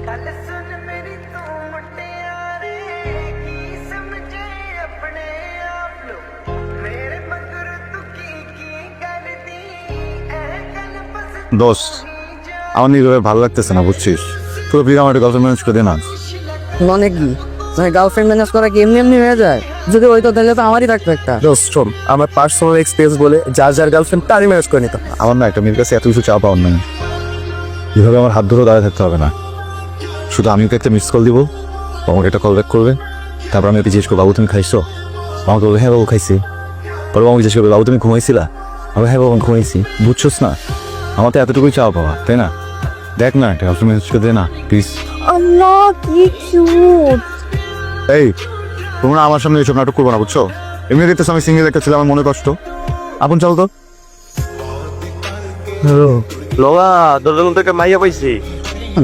দোষ আমার নিজের ভালো লাগতেছে না, বুঝছিস? পুরো প্রিয় আমার গার্লফ্রেন্ড ম্যানেজ করে দে না। মানে কি গার্লফ্রেন্ড ম্যানেজ করা কি এমনি এমনি হয়ে যায়? যদি হইতো তাহলে তো আমারই থাকতো একটা। দোস্ত শোন, আমার পার্সোনাল এক্সপিরিয়েন্স বলে যার যার গার্লফ্রেন্ড তারই ম্যানেজ করে নিতাম। আমার না একটা মেয়ের কাছে এত কিছু চাওয়া পাওয়ার নাই। এভাবে আমার হাত ধরেও দাঁড়িয়ে থাকতে হবে না। শুধু আমি ওকে একটা মিস কল দিব, আমাকে একটা কল ব্যাক করবে, তারপর আমি ওকে জিজ্ঞেস করবো বাবু তুমি খাইছো? আমাকে বলবে হ্যাঁ বাবু খাইছি। পরে আমাকে জিজ্ঞেস করবে বাবু তুমি ঘুমাইছিলা? আমি হ্যাঁ বাবু ঘুমাইছি। বুঝছোস না, আমার তো এতটুকুই চাওয়া পাওয়া, তাই না? দেখ না একটা গার্লফ্রেন্ড ম্যানেজ করে দে না প্লিজ। আল্লাহ কি কিউট। এই তোমরা আমার সামনে এসব নাটক করবো না, বুঝছো? এমনি দেখতেছ আমি সিঙ্গেল একটা ছেলে, আমার মনে কষ্ট। আপন চল তো। লোলা দরজাল থেকে মাইয়া পাইছি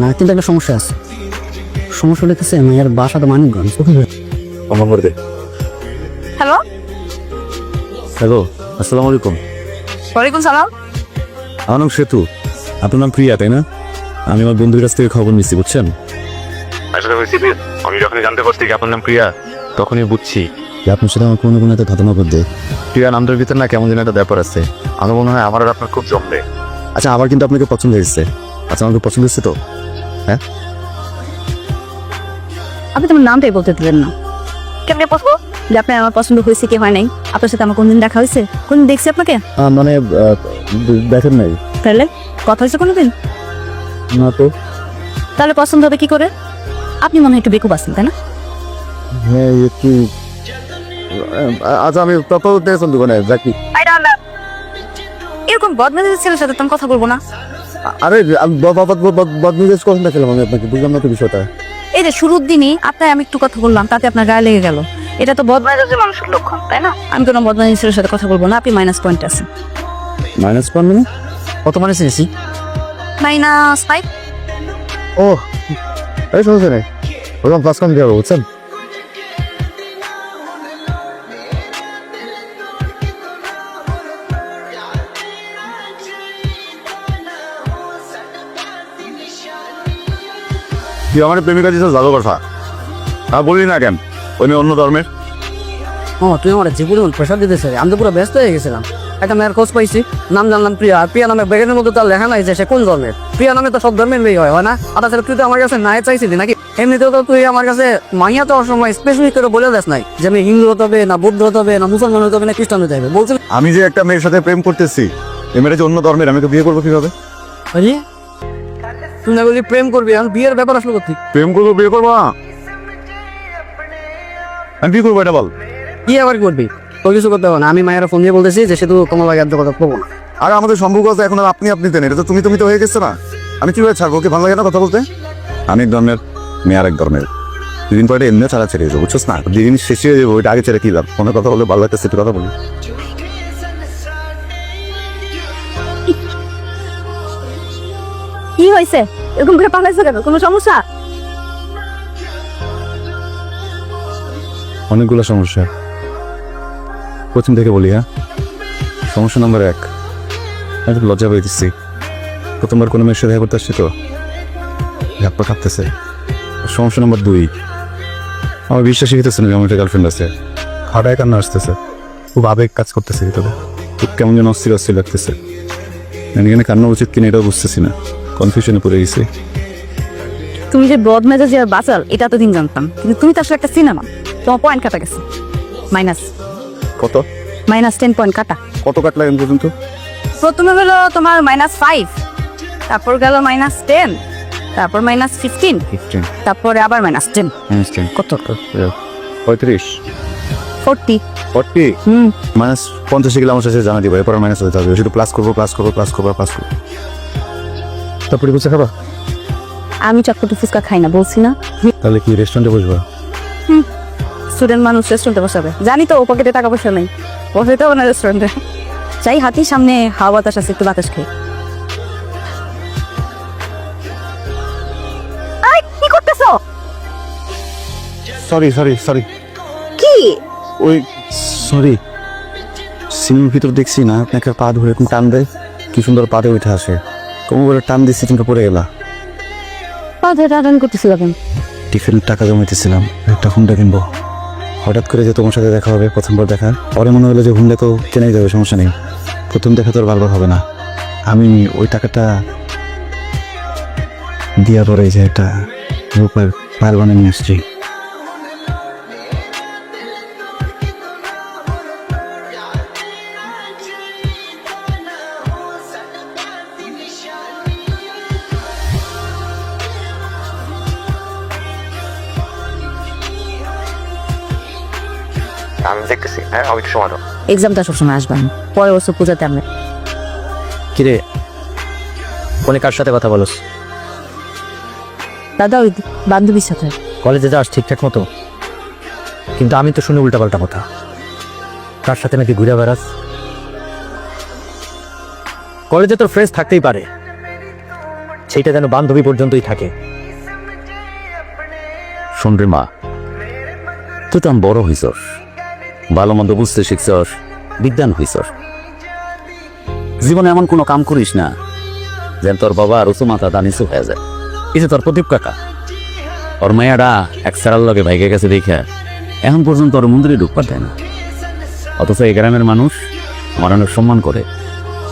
না, কিন্তু একটা সমস্যা আছে। সমস্যা লিখেছে মায়ের বাসা তো মানিকগঞ্জ। আমার করে দে। হ্যালো, হ্যালো, আসসালামু আলাইকুম। ওয়ালাইকুম সালাম। আমার নাম সেতু, আপনার নাম প্রিয়া তাই না? আমি আমার বন্ধুর কাছ থেকে খবর নিচ্ছি, বুঝছেন? আসলে আমি যখনই জানতে পারছি যে আপনার নাম প্রিয়া, তখনই বুঝছি যে আপনার সাথে আমার কোনো একটা ঘটনা ঘটবে। প্রিয়া নামটার ভিতর না কেমন যেন একটা ব্যাপার আছে। আমার মনে হয় আমার আর আপনার খুব জমবে। আচ্ছা, আমার কিন্তু আপনাকে পছন্দ হয়েছে। আচ্ছা, আমাকে পছন্দ হচ্ছে তো? হ্যাঁ, আপনি তোমার নামটাই বলতে দিলেন না। কেমনে বলবো যে আপনার আমার পছন্দ হয়েছে কি হয় নাই? আপনার সাথে আমার কোনদিন দেখা হয়েছে? কোনদিন দেখছি আপনাকে? মানে দেখেন নাই। তাহলে কথা হয়েছে কোনোদিন? না তো। তাহলে পছন্দ হবে কি করে? আপনি মনে হয় একটু বেকুব আছেন, তাই না? হ্যাঁ একটু। আচ্ছা, আমি তত দেখুন দোকানে যাকি। এরকম বদমেজাজের ছেলের সাথে তুমি কথা বলবো না। আরে বদমেজাজ কখন দেখালাম আমি আপনাকে? বুঝলাম না তো বিষয়টা। এই যে শুরুর দিনই আপনার আমি একটু কথা বললাম, তাতে আপনার গায়ে লেগে গেল। এটা তো বদমেজাজের মানুষের লক্ষণ, তাই না? আমি কোনো বদমেজাজের ছেলের সাথে কথা বলবো না। আপনি মাইনাস পয়েন্ট আছে। মাইনাস ওয়ান মানে? কত মানে চেয়েছি? -5। ও এই সমস্যা নেই, ওরকম ক্লাস কম দিয়ে বুঝছেন। তুই আমার প্রেমিকা দিয়েছিস ভালো কথা, বলি না কেন? ওই মেয়ে অন্য ধর্মের। ও তুই আমার জীবনে প্রেশার দিতেছে। আমি তো পুরো ব্যস্ত হয়ে গেছিলাম। একটা মেয়ের খোঁজ পাইছি, নাম জানলাম প্রিয়া। আর প্রিয়া নামে ব্যাগের মধ্যে তার লেখা নাই যে সে কোন ধর্মের। প্রিয়া নামে তো সব ধর্মের মেয়ে হয় না? আটা ছেলে তুই তো আমার কাছে নাই চাইছিলি নাকি? এমনিতেও তো তুই আমার কাছে মাইয়া তো সময় স্পেসিফিক করে বলে দেস নাই যে আমি হিন্দু হতে হবে না, বৌদ্ধ হতে হবে না, মুসলমান হতে হবে না, খ্রিস্টান হতে হবে। বলছিল আমি যে একটা মেয়ের সাথে প্রেম করতেছি, এই মেয়েটা যে অন্য ধর্মের, আমি তো বিয়ে করবো কিভাবে? তুই না বলি প্রেম করবি, এখন বিয়ের ব্যাপার আসলো কোথায়? প্রেম করবো, বিয়ে করবো না? আমি বিয়ে করবো, এটা বল। কি আবার করবি? তোর কিছু করতে হবে না। আমি মায়ের ফোন দিয়ে বলতেছি যে সে তো তোমার লাগে কথা বলবো না। আর আমাদের সম্পর্ক আছে এখন আর আপনি দেন, এটা তো তুমি তো হয়ে গেছে না। আমি কিভাবে ছাড়বো? ওকে ভালো লাগে না কথা বলতে? আমি এক ধর্মের, মেয়ে আর এক ধর্মের। দুদিন পরে এমনিও ছাড়া ছেড়ে যাবো, বুঝছোস না? যেদিন শেষ হয়ে যাবো ওইটা আগে ছেড়ে কি লাভ? ফোনে কথা বলে ভালো লাগতেছে, সেটা কথা বলি। কি হয়েছে? এরকম করে পালাইছো কেন? কোনো সমস্যা? অনেকগুলো সমস্যা। প্রথম থেকে বলি, হ্যাঁ? সমস্যা নম্বর 1, আমি খুব লজ্জা পেয়ে দিচ্ছি। প্রথমবার কোনো মেয়ের সাথে দেখা করতে আসছি তো হাত কাঁপতেছে। সমস্যা নম্বর 2, আমার বিশ্বাসই হইতেছে না যে আমার একটা গার্লফ্রেন্ড আছে। খাটায় কান্না আসতেছে, খুব আবেগ কাজ করতেছে ভিতরে, খুব কেমন যেন অস্থির অস্থির লাগতেছে। এখানে কান্না উচিত কিনা এটাও বুঝতেছি না, কনফিউশনে পড়ে গেছি। তুমি যে বদমেজাজি আর বাচাল এটা তো দিন জানতাম, কিন্তু তুমি তো আসলে একটা সিনেমা। তোমার পয়েন্ট কাটা গেছে, মাইনাস। কত? -10 পয়েন্ট কাটা। কত কাটলা এখন পর্যন্ত? প্রথমে হলো তোমার -5, তারপর গেল -10, তারপর -15, তারপরে আবার -10। কত? 35, 40। 40 -50 গেলে আমার সাথে জানা দিবা, এরপর মাইনাস হতে থাকবে। শুধু প্লাস করবো। তারপরে বুঝে খাবা? আমি চটপটি ফুচকা খাই না, বলছি না? তাহলে কি রেস্টুরেন্টে বসবা? স্টুডেন্ট মানুষ রেস্টুরেন্টে বসাবে? জানি তো ও পকেটে টাকা পয়সা নেই, বসাইতে হবে না রেস্টুরেন্টে। চাই হাতির সামনে হাওয়া বাতাস আছে, একটু বাতাস খাই। কি করতেছো? সরি। কি? ওই সরি, সিনেমার ভিতর দেখছি না আপনাকে পা ধরে এরকম টান দেয়, কি সুন্দর পাতে উঠে আসে। কোমরে টান দিচ্ছি, তুমি পড়ে গেলা। পা ধরে টাটান করতেছিল কেন? টিফিন টাকা জমাইতেছিলাম, একটা হুন্ডা কিনবো। হঠাৎ করে যে তোমার সাথে দেখা হবে, প্রথমবার দেখা, পরে মনে হলো যে হুন্ডা তো কেনাই যাবে, সমস্যা নেই। প্রথম দেখা তো আর বারবার হবে না। আমি ওই টাকাটা দিয়া পরে যে একটা রূপার পায়েল বানিয়ে নিয়ে আসছি। আমি দেখতেছি, হ্যাঁ আমি একটু সময় দাও। এক্সামটা সবসময় আসবেন, পরের বছর পূজাতে আমি। কিরে, কোনে কার সাথে কথা বলস? দাদা ওই বান্ধবীর সাথে। কলেজে যাস ঠিকঠাক মতো? কিন্তু আমি তো শুনি উল্টাপাল্টা কথা। কার সাথে নাকি ঘুরে বেড়াস? কলেজে তোর ফ্রেন্ডস থাকতেই পারে, সেইটা যেন বান্ধবী পর্যন্তই থাকে। শোন রে মা, তুই তো বড় হইছস, ভালো মন্দ বুঝতে শিখছস, বিজ্ঞান হইছস। জীবনে এমন কোনো কাম করিস না যেন তোর বাবা আর উঁচু মাথা দানিসু হয়ে যায়। কিছু তোর প্রদীপ কাকা, ওর মায়াডা এক সারার লগে ভাইকে গেছে দেখে এখন পর্যন্ত ওর মন্দিরে ঢুকবার দেয় না। অথচ এই গ্রামের মানুষ আমার অনেক সম্মান করে,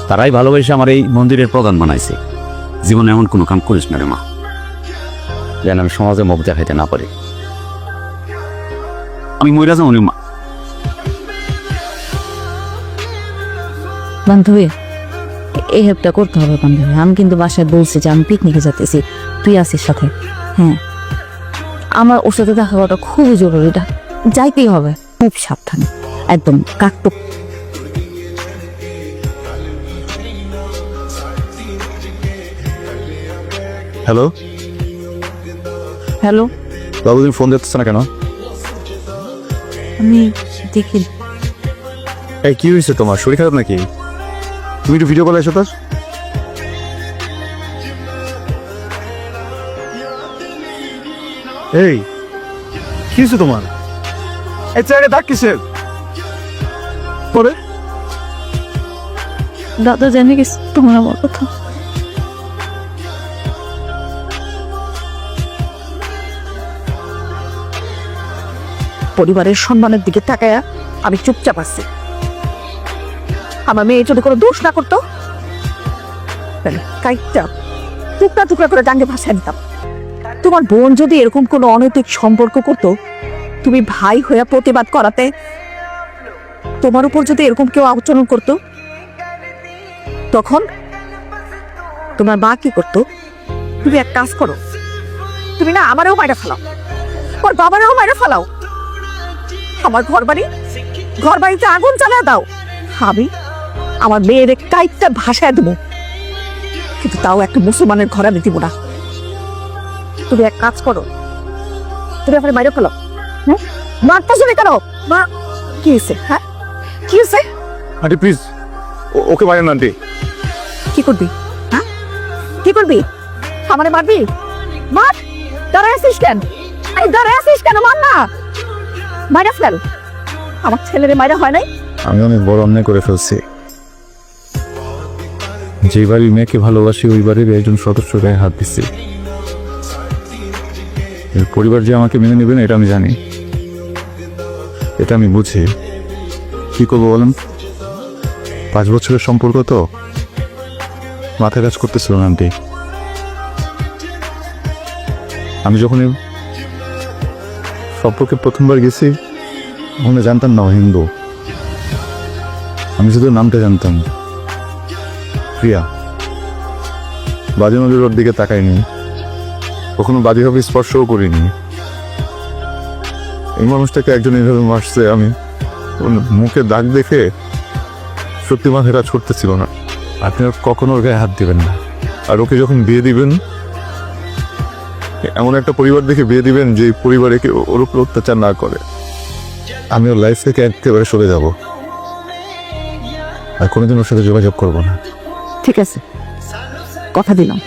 তারাই ভালোবেসে আমার এই মন্দিরের প্রধান বানাইছে। জীবনে এমন কোনো কাম করিস না রে মা, যেন আমি সমাজে মুখ দেখাইতে না পারি। আমি মইরা যাও মা। বান্ধবী এই হেল্পটা করতে হবে বান্ধবী। আমি কিন্তু বাসায় বলছি যে আমি পিকনিকে যেতেছি, তুই আসিস সাথে। হ্যাঁ, আমার ওর সাথে দেখা করাটা খুবই জরুরি, এটা যাইতেই হবে। খুব সাবধানে, একদম কাকটুক। হ্যালো হ্যালো, বাবু, তুমি ফোন দিতেছ না কেন? আমি দেখি। এই কি হয়েছে তোমার, শরীর খারাপ নাকি? তুমি একটু ভিডিও কলে এসো তো। এই কি হয়েছে তোমার? এই চেয়ারে দাগ কিসের? পরে দাদা জানে গেছে তোমার আমার কথা। পরিবারের সম্মানের দিকে তাকায়া আমি চুপচাপ আছি। আমার মেয়ে যদি কোনো দোষ না করতো, তাহলে কাইটটা টুকরা টুকরা করে ডাঙ্গে ভাসায় নিতাম। তোমার বোন যদি এরকম কোনো অনৈতিক সম্পর্ক করতো, তুমি ভাই হয়ে প্রতিবাদ করাতে, তোমার উপর যদি এরকম কেউ আচরণ করতো, তখন তোমার মা কি করতো? তুমি এক কাজ করো, তুমি না আমারও মাইরা ফেলাও, ওর বাবারেও মাইরা ফেলাও, আমার ঘর বাড়িতে আগুন জ্বালিয়ে দাও। আমি আমার মেয়ের কাইটটা ভাসায় দেবো, কিন্তু তাও একটা মুসলমানের ঘরে আমি দিব না। তুমি এক কাজ করো, তুমি আমার বাইরে ফেলো। হ্যাঁ, মারতে শুনে কেন? মা কি হয়েছে? হ্যাঁ কি হয়েছে? আন্টি প্লিজ, ওকে মারেন না আন্টি। কি করবি? হ্যাঁ কি করবি? আমারে মারবি? মার, দাঁড়ায় আছিস কেন? এই দাঁড়ায় আছিস কেন? মার না, মাইরা ফেল। আমার ছেলেরে মাইরা হয় নাই? আমি অনেক বড় অন্যায় করে ফেলছি। যে বাড়ির মেয়েকে ভালোবাসি ওই বাড়ির একজন সদস্য গায়ে হাত দিচ্ছি। এর পরিবার যে আমাকে মেনে নেবে না এটা আমি জানি, এটা আমি বুঝি। কি করবো বলেন? 5 বছরের সম্পর্ক তো, মাথায় কাজ করতেছিল না আন্টি। আমি যখন সম্পর্কে প্রথমবার গেছি, ওখানে জানতাম না ও হিন্দু। আমি শুধু নামটা জানতাম, প্রিয়া। বাজে নদীর ওর দিকে তাকাইনি, কখনো বাজেভাবে স্পর্শও করিনি। এই মানুষটাকে একজন এইভাবে মারছে, আমি ওর মুখে দাগ দেখে সত্যি মাথাটা ছুটতেছিল না। আপনি আর কখনো ওর গায়ে হাত দিবেন না। আর ওকে যখন বিয়ে দিবেন, এমন একটা পরিবার দেখে বিয়ে দিবেন যে পরিবারে কেউ ওর উপর অত্যাচার না করে। আমি ওর লাইফ থেকে একেবারে সরে যাব, আর কোনোদিন ওর সাথে যোগাযোগ করবো না। ঠিক আছে, কথা দিলাম।